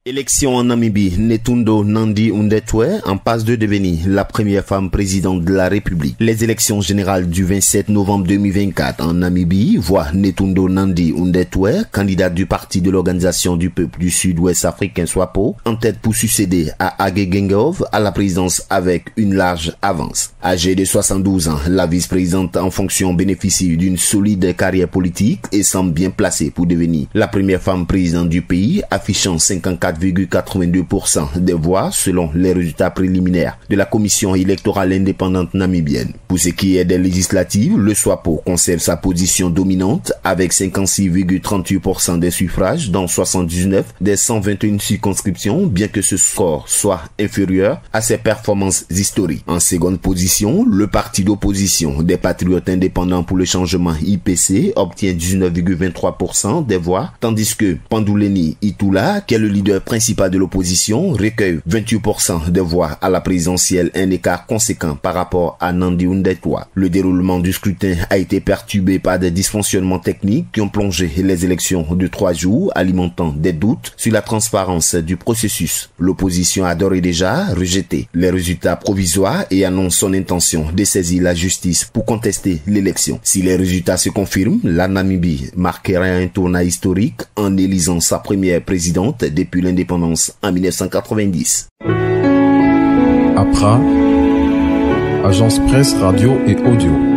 Élection en Namibie, Netundo Nandi Undetwe en passe de devenir la première femme présidente de la République. Les élections générales du 27 novembre 2024 en Namibie voient Netundo Nandi Undetwe, candidate du parti de l'Organisation du peuple du Sud-Ouest africain SWAPO, en tête pour succéder à Hage Geingob à la présidence avec une large avance. Âgée de 72 ans, la vice-présidente en fonction bénéficie d'une solide carrière politique et semble bien placée pour devenir la première femme présidente du pays, affichant 54,82% des voix selon les résultats préliminaires de la commission électorale indépendante namibienne. Pour ce qui est des législatives, le SWAPO conserve sa position dominante avec 56,38% des suffrages dans 79 des 121 circonscriptions, bien que ce score soit inférieur à ses performances historiques. En seconde position, le parti d'opposition des patriotes indépendants pour le changement IPC obtient 19,23% des voix, tandis que Panduleni Itula, qui est le leader principal de l'opposition, recueille 28% des voix à la présidentielle, un écart conséquent par rapport à Nandi Undetwe. Le déroulement du scrutin a été perturbé par des dysfonctionnements techniques qui ont plongé les élections de 3 jours, alimentant des doutes sur la transparence du processus. L'opposition a d'ores et déjà rejeté les résultats provisoires et annonce son intention de saisir la justice pour contester l'élection. Si les résultats se confirment, la Namibie marquera un tournant historique en élisant sa première présidente depuis l'indépendance en 1990. APRA, Agence Presse, Radio et Audio.